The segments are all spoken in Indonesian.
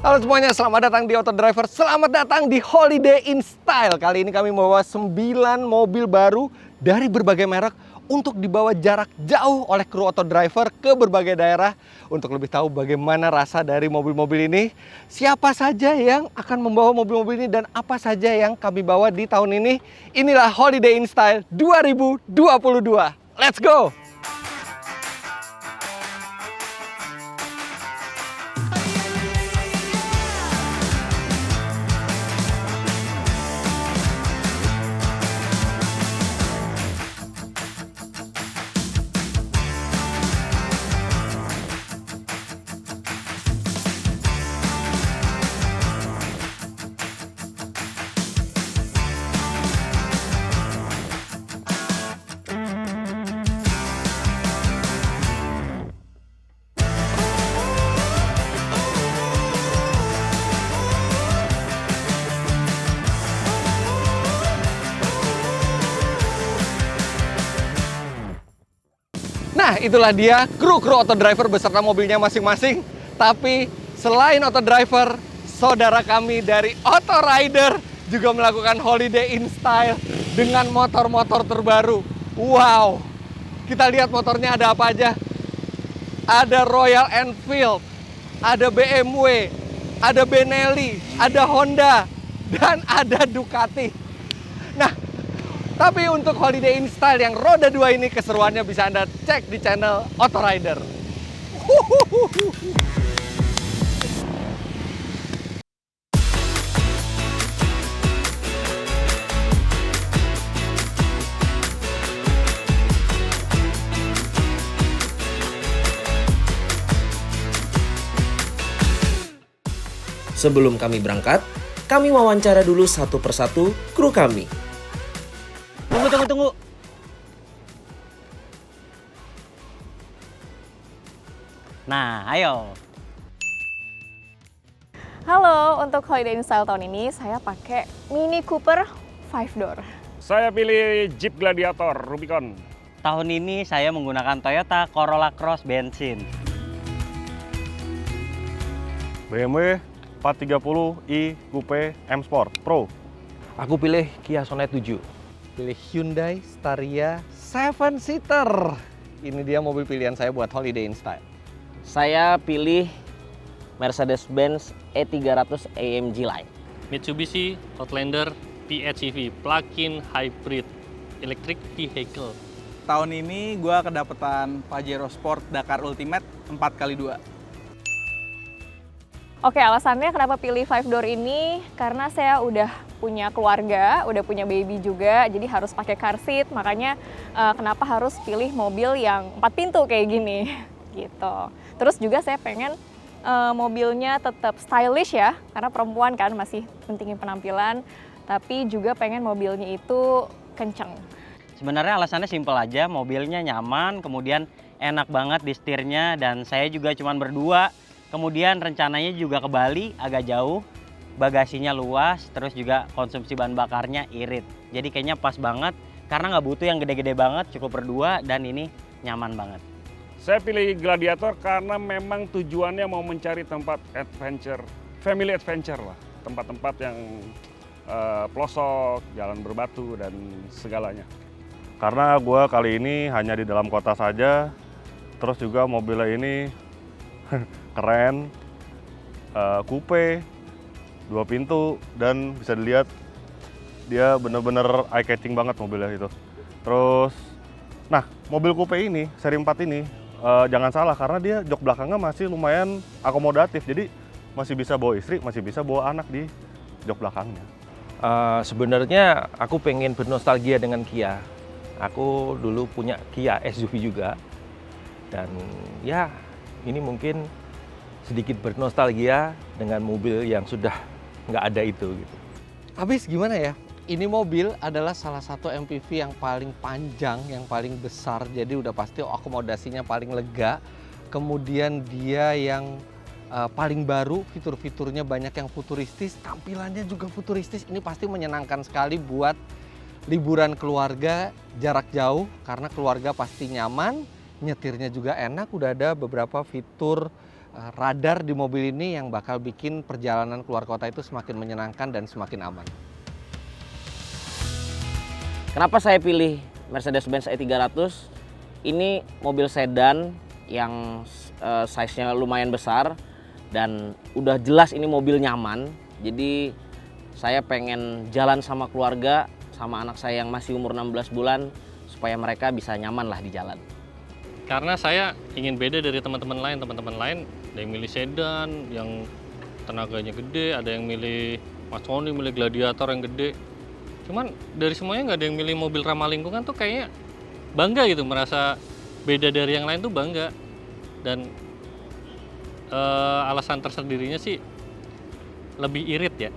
Halo semuanya, selamat datang di Auto Driver. Selamat datang di Holiday in Style. Kali ini kami membawa 9 mobil baru dari berbagai merek untuk dibawa jarak jauh oleh kru Auto Driver ke berbagai daerah. Untuk lebih tahu bagaimana rasa dari mobil-mobil ini, siapa saja yang akan membawa mobil-mobil ini, dan apa saja yang kami bawa di tahun ini. Inilah Holiday in Style 2022. Let's go! Nah, itulah dia kru-kru Auto Driver beserta mobilnya masing-masing. Tapi selain Auto Driver, saudara kami dari Auto Rider juga melakukan Holiday in Style dengan motor-motor terbaru. Wow, kita lihat motornya ada apa aja. Ada Royal Enfield, ada BMW, ada Benelli, ada Honda, dan ada Ducati. Nah, tapi untuk Holiday in Style yang roda 2 ini, keseruannya bisa Anda cek di channel Auto Rider. Sebelum kami berangkat, kami wawancara dulu satu persatu kru kami. Tunggu. Nah, ayo. Halo, untuk Holiday in Style tahun ini saya pakai Mini Cooper 5 door. Saya pilih Jeep Gladiator Rubicon. Tahun ini saya menggunakan Toyota Corolla Cross bensin. BMW 430i Coupe M Sport Pro. Aku pilih Kia Sonet 7. Pilih Hyundai Staria 7-seater. Ini dia mobil pilihan saya buat Holiday in Style. Saya pilih Mercedes-Benz E300 AMG Line. Mitsubishi Outlander PHEV Plug-in Hybrid Electric Vehicle. Tahun ini gue kedapetan Pajero Sport Dakar Ultimate 4x2. Oke, alasannya kenapa pilih 5 door ini, karena saya udah punya keluarga, udah punya baby juga, jadi harus pakai car seat, makanya kenapa harus pilih mobil yang 4 pintu kayak gini, gitu. Terus juga saya pengen mobilnya tetap stylish ya, karena perempuan kan masih pentingin penampilan, tapi juga pengen mobilnya itu kenceng. Sebenarnya alasannya simpel aja, mobilnya nyaman, kemudian enak banget di setirnya, dan saya juga cuma berdua. Kemudian rencananya juga ke Bali, agak jauh, bagasinya luas, terus juga konsumsi bahan bakarnya irit. Jadi kayaknya pas banget, karena nggak butuh yang gede-gede banget, cukup berdua, dan ini nyaman banget. Saya pilih Gladiator karena memang tujuannya mau mencari tempat adventure, family adventure lah. Tempat-tempat yang pelosok, jalan berbatu, dan segalanya. Karena gue kali ini hanya di dalam kota saja, terus juga mobilnya ini keren, coupe, 2 pintu, dan bisa dilihat dia bener-bener eye-catching banget mobilnya itu. Terus, nah mobil coupe ini, seri 4 ini, jangan salah karena dia jok belakangnya masih lumayan akomodatif. Jadi masih bisa bawa istri, masih bisa bawa anak di jok belakangnya. Sebenarnya aku pengen bernostalgia dengan Kia. Aku dulu punya Kia SUV juga. Dan ya, ini mungkin sedikit bernostalgia dengan mobil yang sudah nggak ada itu gitu. Habis gimana ya? Ini mobil adalah salah satu MPV yang paling panjang, yang paling besar. Jadi udah pasti akomodasinya paling lega. Kemudian dia yang paling baru, fitur-fiturnya banyak yang futuristis, tampilannya juga futuristis. Ini pasti menyenangkan sekali buat liburan keluarga jarak jauh, karena keluarga pasti nyaman, nyetirnya juga enak. Udah ada beberapa fitur radar di mobil ini yang bakal bikin perjalanan keluar kota itu semakin menyenangkan dan semakin aman. Kenapa saya pilih Mercedes-Benz E300? Ini mobil sedan yang size-nya lumayan besar dan udah jelas ini mobil nyaman. Jadi saya pengen jalan sama keluarga, sama anak saya yang masih umur 16 bulan supaya mereka bisa nyaman lah di jalan. Karena saya ingin beda dari teman-teman lain. Teman-teman lain ada yang milih sedan, yang tenaganya gede, ada yang milih Mas Sony, milih Gladiator yang gede. Cuman dari semuanya nggak ada yang milih mobil ramah lingkungan tuh kayaknya bangga gitu, merasa beda dari yang lain tuh bangga. Dan alasan tersendirinya sih lebih irit ya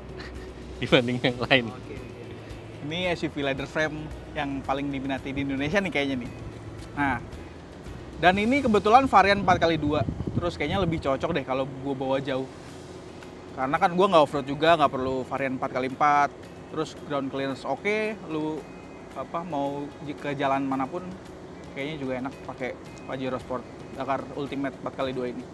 dibanding yang lain. Ini SUV leather frame yang paling diminati di Indonesia nih kayaknya nih. Nah, dan ini kebetulan varian 4x2, terus kayaknya lebih cocok deh kalau gue bawa jauh. Karena kan gue nggak off-road juga, nggak perlu varian 4x4, terus ground clearance oke, lu mau ke jalan manapun kayaknya juga enak pakai Pajero Sport Dakar Ultimate 4x2 ini.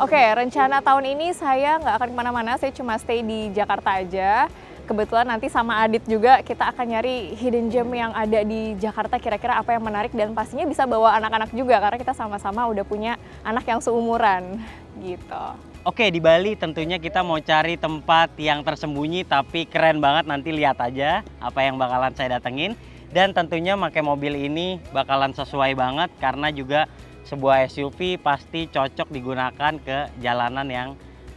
Oke, rencana tahun ini saya nggak akan kemana-mana, saya cuma stay di Jakarta aja. Kebetulan nanti sama Adit juga kita akan nyari hidden gem yang ada di Jakarta, kira-kira apa yang menarik, dan pastinya bisa bawa anak-anak juga karena kita sama-sama udah punya anak yang seumuran gitu. Oke, di Bali tentunya kita mau cari tempat yang tersembunyi tapi keren banget, nanti lihat aja apa yang bakalan saya datengin. Dan tentunya pakai mobil ini bakalan sesuai banget karena juga sebuah SUV pasti cocok digunakan ke jalanan yang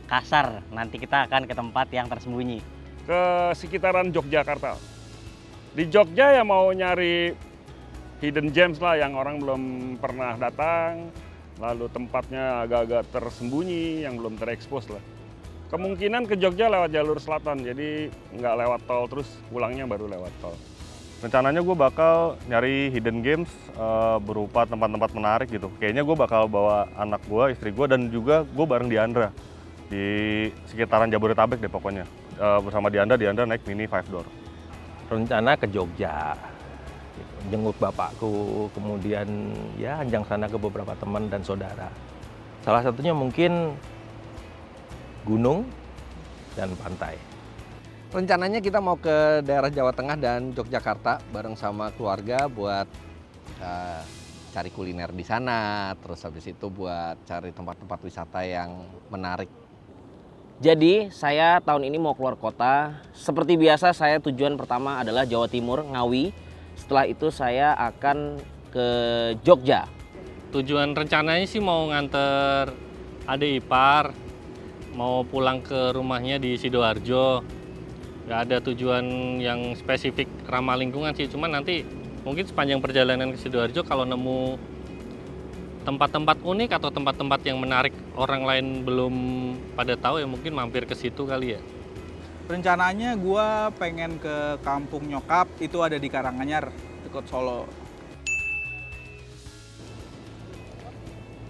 kasar. Nanti kita akan ke tempat yang tersembunyi. Ke sekitaran Yogyakarta. Di Jogja ya mau nyari hidden gems lah yang orang belum pernah datang, lalu tempatnya agak-agak tersembunyi yang belum terekspos lah. Kemungkinan ke Jogja lewat jalur selatan, jadi nggak lewat tol, terus pulangnya baru lewat tol. Rencananya gue bakal nyari hidden games berupa tempat-tempat menarik gitu. Kayaknya gue bakal bawa anak gue, istri gue, dan juga gue bareng Diandra di sekitaran Jabodetabek deh pokoknya. Bersama Diandra naik Mini 5-door. Rencana ke Jogja, gitu. Jenguk bapakku, kemudian ya anjang sana ke beberapa teman dan saudara. Salah satunya mungkin gunung dan pantai. Rencananya kita mau ke daerah Jawa Tengah dan Yogyakarta bareng sama keluarga buat cari kuliner di sana, terus habis itu buat cari tempat-tempat wisata yang menarik. Jadi saya tahun ini mau keluar kota. Seperti biasa saya tujuan pertama adalah Jawa Timur, Ngawi. Setelah itu saya akan ke Jogja. Tujuan rencananya sih mau nganter adik ipar, mau pulang ke rumahnya di Sidoarjo. Nggak ada tujuan yang spesifik ramah lingkungan sih, cuman nanti mungkin sepanjang perjalanan ke Sidoarjo kalau nemu tempat-tempat unik atau tempat-tempat yang menarik orang lain belum pada tahu ya mungkin mampir ke situ kali ya. Rencananya gue pengen ke kampung nyokap, itu ada di Karanganyar, dekat Solo.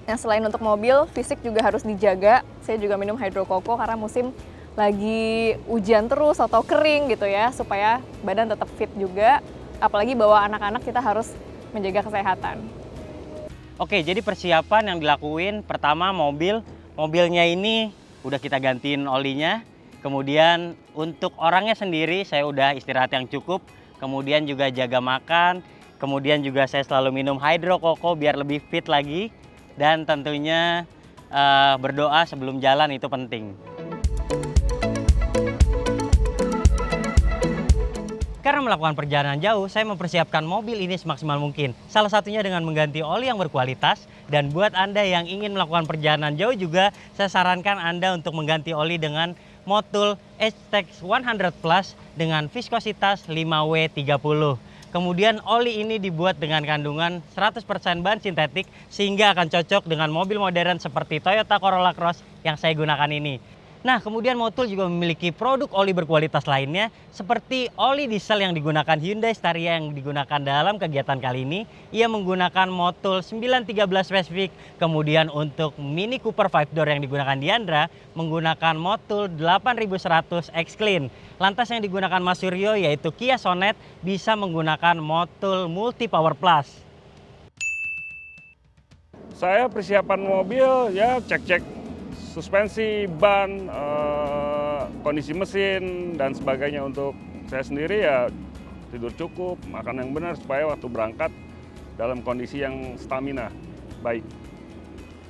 Nah, selain untuk mobil, fisik juga harus dijaga. Saya juga minum hydro koko karena musim lagi hujan terus atau kering gitu ya, supaya badan tetap fit juga. Apalagi bawa anak-anak kita harus menjaga kesehatan. Oke, jadi persiapan yang dilakuin pertama mobilnya ini udah kita gantiin olinya. Kemudian untuk orangnya sendiri saya udah istirahat yang cukup. Kemudian juga jaga makan. Kemudian juga saya selalu minum hydro koko biar lebih fit lagi. Dan tentunya berdoa sebelum jalan itu penting. Karena melakukan perjalanan jauh, saya mempersiapkan mobil ini semaksimal mungkin. Salah satunya dengan mengganti oli yang berkualitas. Dan buat Anda yang ingin melakukan perjalanan jauh juga, saya sarankan Anda untuk mengganti oli dengan Motul H-Tex 100 Plus dengan viskositas 5W30. Kemudian oli ini dibuat dengan kandungan 100% bahan sintetik sehingga akan cocok dengan mobil modern seperti Toyota Corolla Cross yang saya gunakan ini. Nah, kemudian Motul juga memiliki produk oli berkualitas lainnya seperti oli diesel yang digunakan Hyundai Staria yang digunakan dalam kegiatan kali ini. Ia menggunakan Motul 913 Pacific, kemudian untuk Mini Cooper 5-door yang digunakan Diandra menggunakan Motul 8100 X-Clean. Lantas yang digunakan Mas Suryo yaitu Kia Sonet bisa menggunakan Motul Multi Power Plus. Saya persiapan mobil ya cek-cek suspensi, ban, kondisi mesin dan sebagainya. Untuk saya sendiri ya tidur cukup, makan yang benar supaya waktu berangkat dalam kondisi yang stamina baik.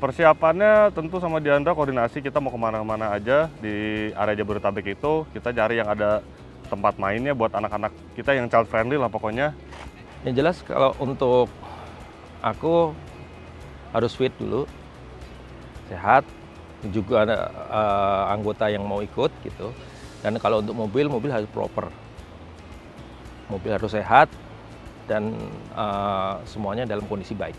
Persiapannya tentu sama Diandra koordinasi, kita mau kemana-mana aja di area Jabodetabek itu, kita cari yang ada tempat mainnya buat anak-anak kita yang child friendly lah pokoknya. Yang jelas kalau untuk aku harus fit dulu, sehat, juga ada anggota yang mau ikut gitu. Dan kalau untuk mobil harus proper. Mobil harus sehat dan semuanya dalam kondisi baik.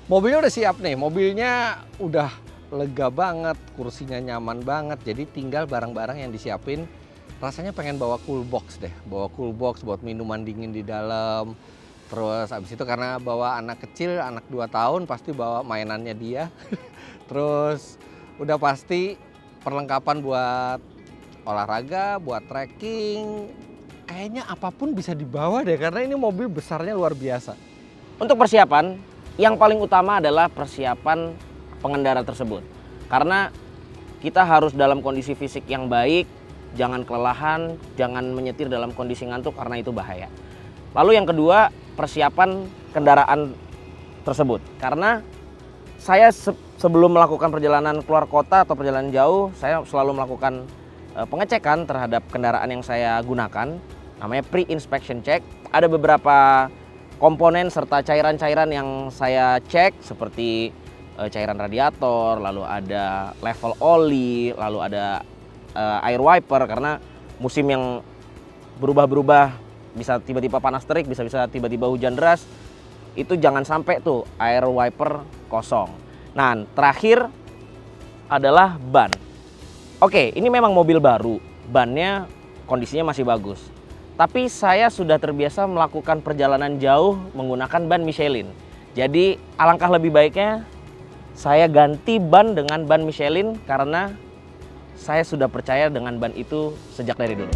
Mobilnya udah siap nih, mobilnya udah lega banget, kursinya nyaman banget. Jadi tinggal barang-barang yang disiapin. Rasanya pengen bawa cool box deh, bawa cool box buat minuman dingin di dalam. Terus abis itu karena bawa anak kecil, anak 2 tahun pasti bawa mainannya dia. Terus udah pasti perlengkapan buat olahraga, buat trekking. Kayaknya apapun bisa dibawa deh karena ini mobil besarnya luar biasa. Untuk persiapan, yang paling utama adalah persiapan pengendara tersebut. Karena kita harus dalam kondisi fisik yang baik, jangan kelelahan, jangan menyetir dalam kondisi ngantuk karena itu bahaya. Lalu yang kedua, persiapan kendaraan tersebut. Karena saya sebelum melakukan perjalanan keluar kota atau perjalanan jauh, saya selalu melakukan pengecekan terhadap kendaraan yang saya gunakan. Namanya pre-inspection check. Ada beberapa komponen serta cairan-cairan yang saya cek seperti cairan radiator, lalu ada level oli, lalu ada air wiper karena musim yang berubah-berubah, bisa tiba-tiba panas terik, bisa tiba-tiba hujan deras. Itu jangan sampai tuh air wiper kosong. Nah, terakhir adalah ban. Oke, ini memang mobil baru, bannya kondisinya masih bagus. Tapi saya sudah terbiasa melakukan perjalanan jauh menggunakan ban Michelin. Jadi alangkah lebih baiknya saya ganti ban dengan ban Michelin karena saya sudah percaya dengan ban itu sejak dari dulu.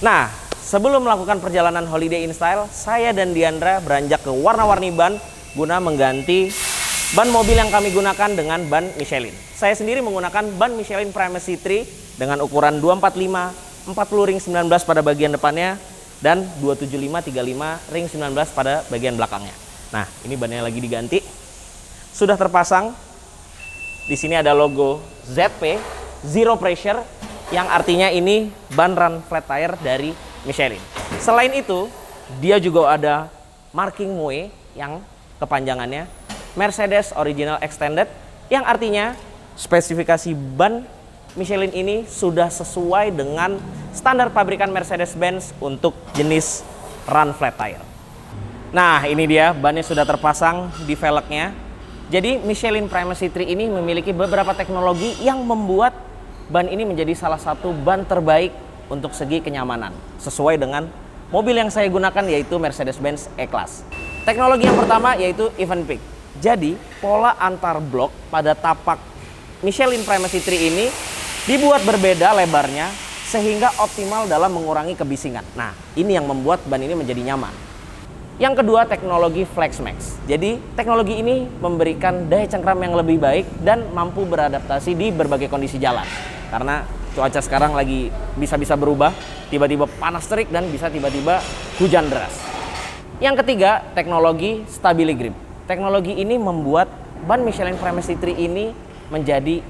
Nah, sebelum melakukan perjalanan Holiday in Style, saya dan Diandra beranjak ke warna-warni ban guna mengganti ban mobil yang kami gunakan dengan ban Michelin. Saya sendiri menggunakan ban Michelin Primacy 3 dengan ukuran 245, 40 ring 19 pada bagian depannya, dan 275/35 ring 19 pada bagian belakangnya. Nah, ini bannya lagi diganti. Sudah terpasang. Di sini ada logo ZP, Zero Pressure, yang artinya ini ban run flat tire dari Michelin. Selain itu, dia juga ada marking MOE yang kepanjangannya Mercedes Original Extended, yang artinya spesifikasi ban Michelin ini sudah sesuai dengan standar pabrikan Mercedes-Benz untuk jenis run flat tire. Nah, ini dia bannya sudah terpasang di velgnya. Jadi Michelin Primacy 3 ini memiliki beberapa teknologi yang membuat ban ini menjadi salah satu ban terbaik untuk segi kenyamanan, sesuai dengan mobil yang saya gunakan yaitu Mercedes-Benz E-Class. Teknologi yang pertama yaitu Even Peak. Jadi pola antar blok pada tapak Michelin Primacy 3 ini dibuat berbeda lebarnya sehingga optimal dalam mengurangi kebisingan. Nah, ini yang membuat ban ini menjadi nyaman. Yang kedua, teknologi FlexMax. Jadi teknologi ini memberikan daya cengkram yang lebih baik dan mampu beradaptasi di berbagai kondisi jalan. Karena cuaca sekarang lagi bisa-bisa berubah, tiba-tiba panas terik dan bisa tiba-tiba hujan deras. Yang ketiga, teknologi Stabili Grip. Teknologi ini membuat ban Michelin Primacy 3 ini menjadi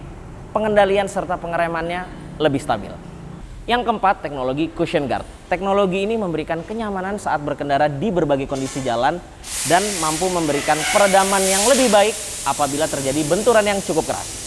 pengendalian serta pengeremannya lebih stabil. Yang keempat, teknologi Cushion Guard. Teknologi ini memberikan kenyamanan saat berkendara di berbagai kondisi jalan dan mampu memberikan peredaman yang lebih baik apabila terjadi benturan yang cukup keras.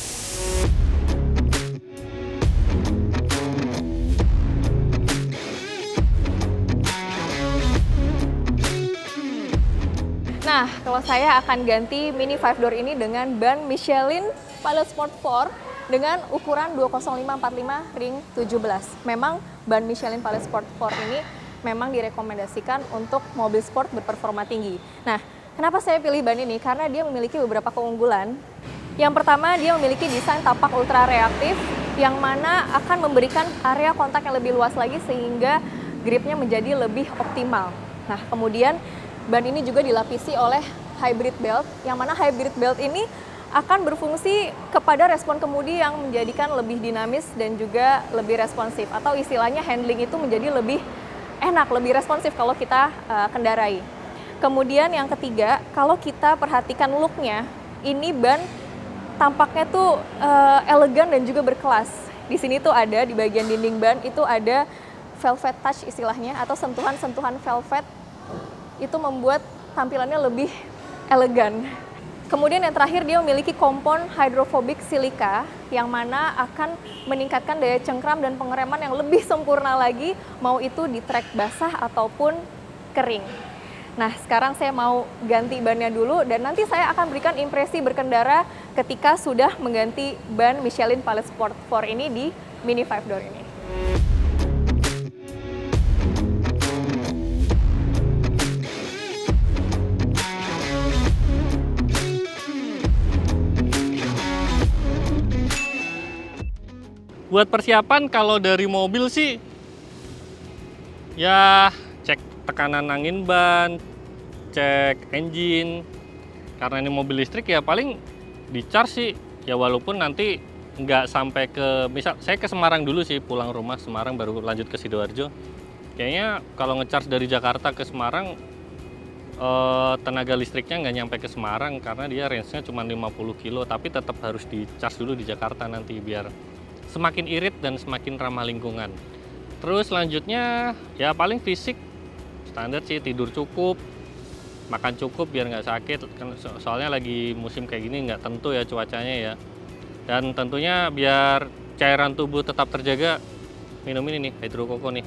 Nah, kalau saya akan ganti Mini 5-door ini dengan ban Michelin Pilot Sport 4 dengan ukuran 205/45 ring 17. Memang ban Michelin Pilot Sport 4 ini memang direkomendasikan untuk mobil sport berperforma tinggi. Nah, kenapa saya pilih ban ini? Karena dia memiliki beberapa keunggulan. Yang pertama, dia memiliki desain tapak ultra reaktif yang mana akan memberikan area kontak yang lebih luas lagi sehingga gripnya menjadi lebih optimal. Nah, kemudian ban ini juga dilapisi oleh hybrid belt, yang mana hybrid belt ini akan berfungsi kepada respon kemudi yang menjadikan lebih dinamis dan juga lebih responsif, atau istilahnya handling itu menjadi lebih enak, lebih responsif kalau kita kendarai. Kemudian yang ketiga, kalau kita perhatikan looknya, ini ban tampaknya tuh elegan dan juga berkelas. Di sini tuh ada di bagian dinding ban itu ada velvet touch istilahnya, atau sentuhan-sentuhan velvet itu membuat tampilannya lebih elegan. Kemudian yang terakhir, dia memiliki kompon hydrophobic silika yang mana akan meningkatkan daya cengkram dan pengereman yang lebih sempurna lagi, mau itu di trek basah ataupun kering. Nah, sekarang saya mau ganti bannya dulu dan nanti saya akan berikan impresi berkendara ketika sudah mengganti ban Michelin Pilot Sport 4 ini di Mini 5 Door ini. Buat persiapan kalau dari mobil sih ya cek tekanan angin ban, cek engine. Karena ini mobil listrik ya paling di charge sih ya, walaupun nanti nggak sampai ke, misal saya ke Semarang dulu sih, pulang rumah Semarang baru lanjut ke Sidoarjo. Kayaknya kalau ngecharge dari Jakarta ke Semarang tenaga listriknya nggak nyampe ke Semarang karena dia range-nya cuma 50 kilo, tapi tetap harus di charge dulu di Jakarta nanti biar semakin irit dan semakin ramah lingkungan. Terus selanjutnya ya paling fisik standar sih, tidur cukup, makan cukup biar nggak sakit. Soalnya lagi musim kayak gini nggak tentu ya cuacanya ya. Dan tentunya biar cairan tubuh tetap terjaga, minum ini nih, Hydro Coco nih.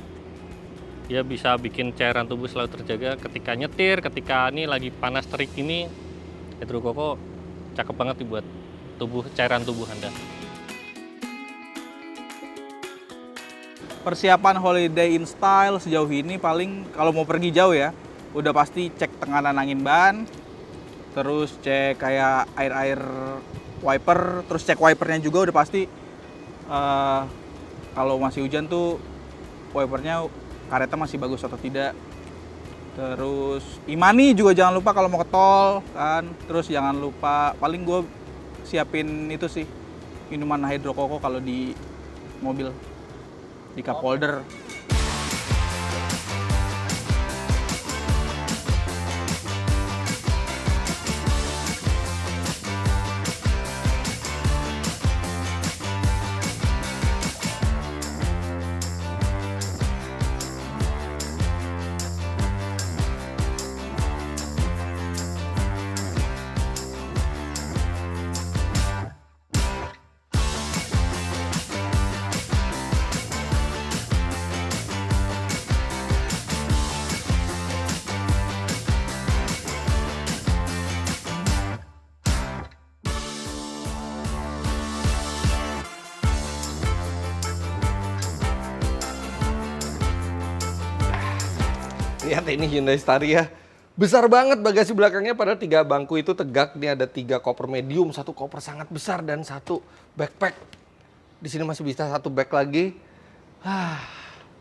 Dia bisa bikin cairan tubuh selalu terjaga ketika nyetir, ketika ini lagi panas terik ini. Hydro Coco cakep banget nih buat cairan tubuh Anda. Persiapan holiday in style sejauh ini paling kalau mau pergi jauh ya, udah pasti cek tekanan angin ban, terus cek kayak air wiper, terus cek wipernya juga udah pasti. Kalau masih hujan tuh wipernya karetnya masih bagus atau tidak. Terus imani juga jangan lupa kalau mau ke tol kan. Terus jangan lupa, paling gue siapin itu sih, minuman Hydro Coco kalau di mobil, di cup holder. Lihat ini Hyundai Staria. Besar banget bagasi belakangnya, padahal 3 bangku itu tegak. Ini ada 3 koper medium, 1 koper sangat besar, dan 1 backpack. Di sini masih bisa 1 bag lagi.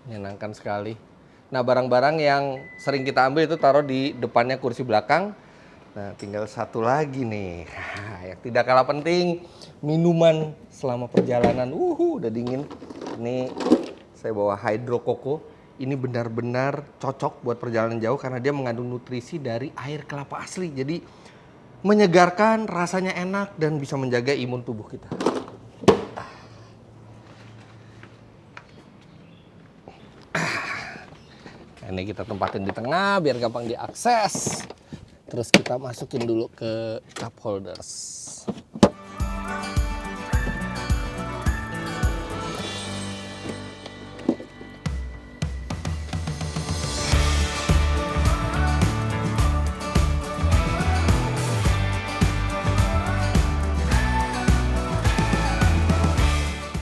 Menyenangkan sekali. Nah, barang-barang yang sering kita ambil itu taruh di depannya kursi belakang. Nah, tinggal 1 lagi nih. Yang tidak kalah penting, minuman selama perjalanan. Udah dingin. Ini saya bawa Hydro Coco. Ini benar-benar cocok buat perjalanan jauh karena dia mengandung nutrisi dari air kelapa asli. Jadi menyegarkan, rasanya enak, dan bisa menjaga imun tubuh kita. Ini kita tempatin di tengah biar gampang diakses. Terus kita masukin dulu ke cup holders.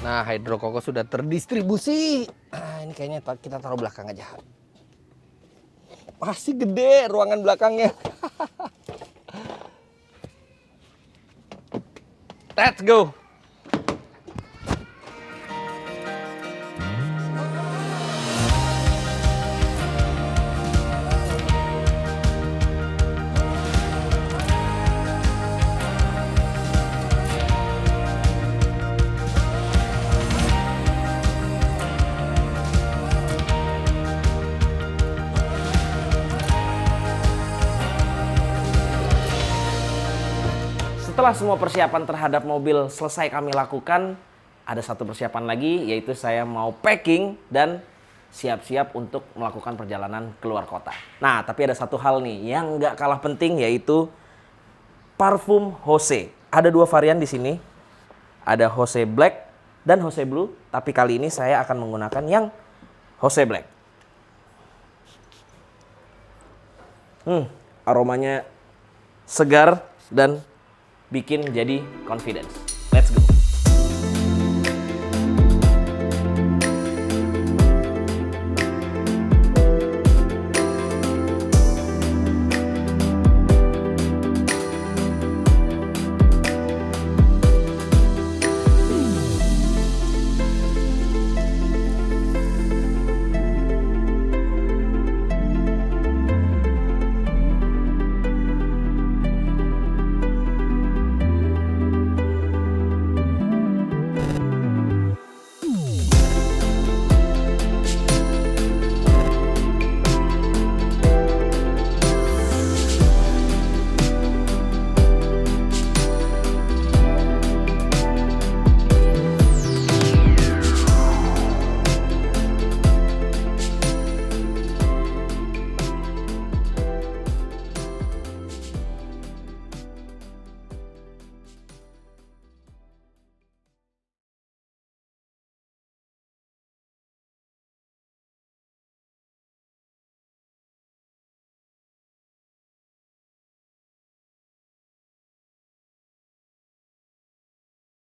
Nah, Hydro Coco sudah terdistribusi. Ini kayaknya kita taruh belakang aja. Masih gede ruangan belakangnya. Let's go. Setelah semua persiapan terhadap mobil selesai kami lakukan, ada satu persiapan lagi, yaitu saya mau packing dan siap-siap untuk melakukan perjalanan keluar kota. Nah, tapi ada satu hal nih yang nggak kalah penting, yaitu parfum Jose. Ada 2 varian di sini, ada Jose Black dan Jose Blue, tapi kali ini saya akan menggunakan yang Jose Black. Aromanya segar dan bikin jadi confidence.